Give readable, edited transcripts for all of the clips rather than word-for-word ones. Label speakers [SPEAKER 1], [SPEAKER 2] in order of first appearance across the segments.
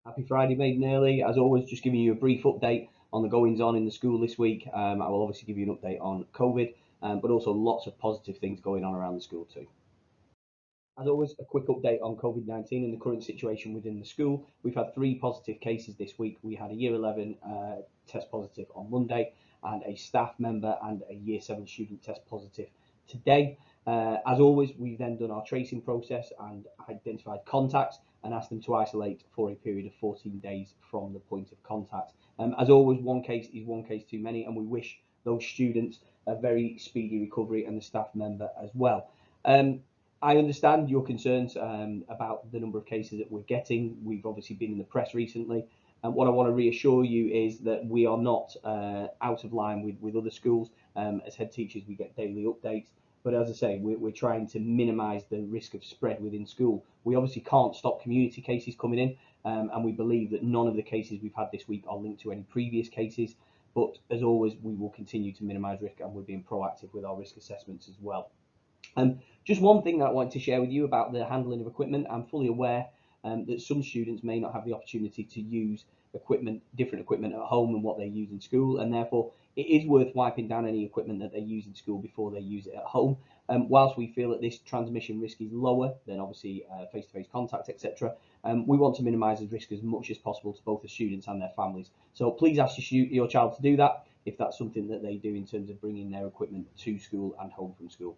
[SPEAKER 1] Happy Friday, made and early. As always, just giving you a brief update on the goings on in the school this week. I will obviously give you an update on COVID, but also lots of positive things going on around the school too. As always, a quick update on COVID-19 and the current situation within the school. We've had 3 positive cases this week. We had a Year 11 test positive on Monday, and a staff member and a Year 7 student test positive today. As always, we've then done our tracing process and identified contacts and asked them to isolate for a period of 14 days from the point of contact. As always, one case is one case too many, and we wish those students a very speedy recovery and the staff member as well. I understand your concerns about the number of cases that we're getting. We've obviously been in the press recently. And what I want to reassure you is that we are not out of line with other schools. As head teachers, we get daily updates. But as I say, we're trying to minimise the risk of spread within school. We obviously can't stop community cases coming in, and we believe that none of the cases we've had this week are linked to any previous cases. But as always, we will continue to minimise risk, and we're being proactive with our risk assessments as well. Just one thing that I wanted to share with you about the handling of equipment. I'm fully aware that some students may not have the opportunity to use different equipment at home and what they use in school, and therefore it is worth wiping down any equipment that they use in school before they use it at home. Whilst we feel that this transmission risk is lower than obviously face-to-face contact, etc., we want to minimise the risk as much as possible to both the students and their families. So please ask your child to do that if that's something that they do in terms of bringing their equipment to school and home from school.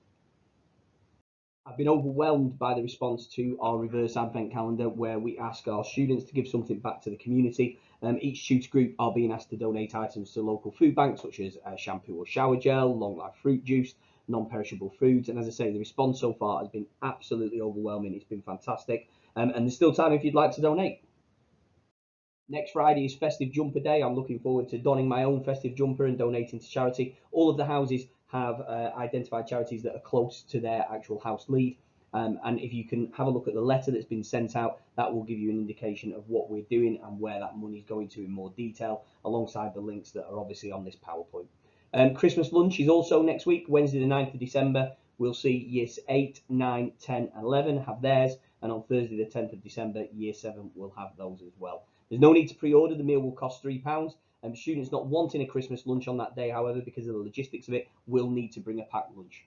[SPEAKER 1] I've been overwhelmed by the response to our reverse advent calendar, where we ask our students to give something back to the community. Each tutor group are being asked to donate items to local food banks, such as shampoo or shower gel, long life fruit juice, non-perishable foods. And as I say, the response so far has been absolutely overwhelming. It's been fantastic. And there's still time if you'd like to donate. Next Friday is Festive Jumper Day. I'm looking forward to donning my own festive jumper and donating to charity. All of the houses have identified charities that are close to their actual house lead. And if you can have a look at the letter that's been sent out, that will give you an indication of what we're doing and where that money is going to in more detail, alongside the links that are obviously on this PowerPoint. Christmas lunch is also next week, Wednesday the 9th of December. We'll see Years 8, 9, 10 and 11 have theirs, and on Thursday the 10th of December, Year 7 will have those as well. There's no need to pre-order. The meal will cost £3. Students not wanting a Christmas lunch on that day, however, because of the logistics of it, will need to bring a packed lunch.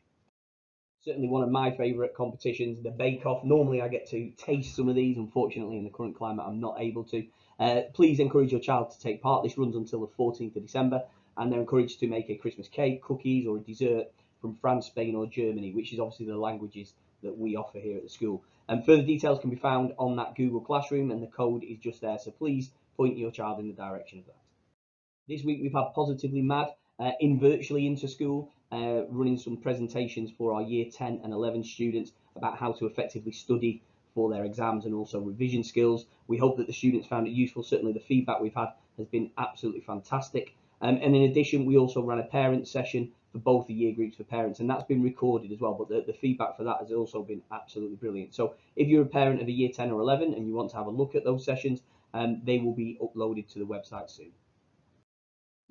[SPEAKER 1] Certainly one of my favourite competitions, the Bake Off. Normally I get to taste some of these. Unfortunately, in the current climate, I'm not able to. Please encourage your child to take part. This runs until the 14th of December, and they're encouraged to make a Christmas cake, cookies, or a dessert from France, Spain, or Germany, which is obviously the languages that we offer here at the school. And further details can be found on that Google Classroom, and the code is just there. So please point your child in the direction of that. This week we've had Positively Mad in virtually into school, running some presentations for our Year 10 and 11 students about how to effectively study for their exams and also revision skills. We hope that the students found it useful. Certainly the feedback we've had has been absolutely fantastic. And in addition, we also ran a parent session for both the year groups for parents, and that's been recorded as well, but the feedback for that has also been absolutely brilliant. So if you're a parent of a Year 10 or 11 and you want to have a look at those sessions, they will be uploaded to the website soon.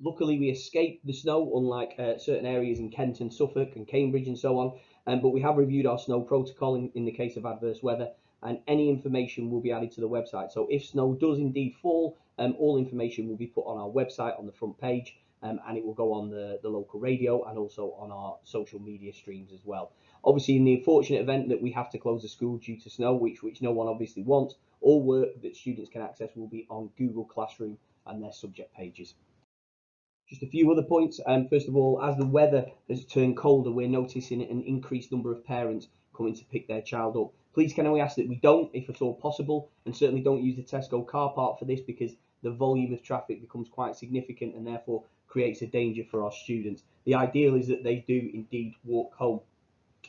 [SPEAKER 1] Luckily, we escaped the snow, unlike certain areas in Kent and Suffolk and Cambridge and so on. But we have reviewed our snow protocol in the case of adverse weather, and any information will be added to the website. So if snow does indeed fall, all information will be put on our website on the front page, and it will go on the local radio and also on our social media streams as well. Obviously, in the unfortunate event that we have to close the school due to snow, which no one obviously wants, all work that students can access will be on Google Classroom and their subject pages. Just a few other points. First of all, as the weather has turned colder, we're noticing an increased number of parents coming to pick their child up. Please can we ask that we don't, if at all possible, and certainly don't use the Tesco car park for this, because the volume of traffic becomes quite significant and therefore creates a danger for our students. The ideal is that they do indeed walk home,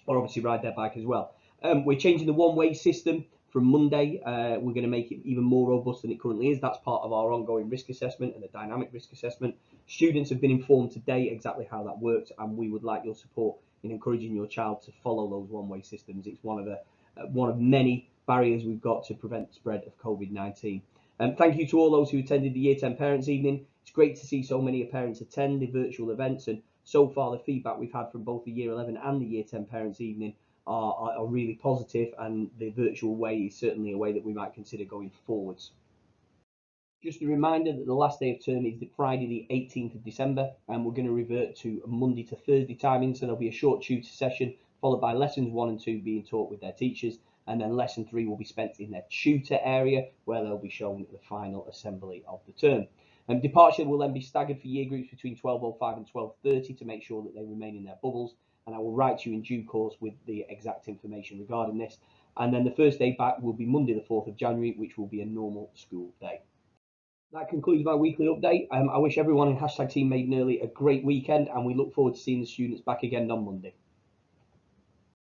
[SPEAKER 1] or obviously ride their bike as well. We're changing the one-way system from Monday. We're going to make it even more robust than it currently is. That's part of our ongoing risk assessment and the dynamic risk assessment. Students have been informed today exactly how that works, and we would like your support in encouraging your child to follow those one-way systems. It's one of many barriers we've got to prevent the spread of COVID-19. Thank you to all those who attended the Year 10 Parents Evening. It's great to see so many parents attend the virtual events, and so far the feedback we've had from both the Year 11 and the Year 10 Parents Evening are really positive, and the virtual way is certainly a way that we might consider going forwards. Just a reminder that the last day of term is Friday the 18th of December, and we're going to revert to Monday to Thursday timing, so there'll be a short tutor session followed by lessons 1 and 2 being taught with their teachers, and then lesson 3 will be spent in their tutor area where they'll be shown the final assembly of the term. Departure will then be staggered for year groups between 12:05 and 12:30 to make sure that they remain in their bubbles, and I will write to you in due course with the exact information regarding this. And then the first day back will be Monday the 4th of January, which will be a normal school day. That concludes my weekly update. I wish everyone in #team made nearly a great weekend, and we look forward to seeing the students back again on Monday.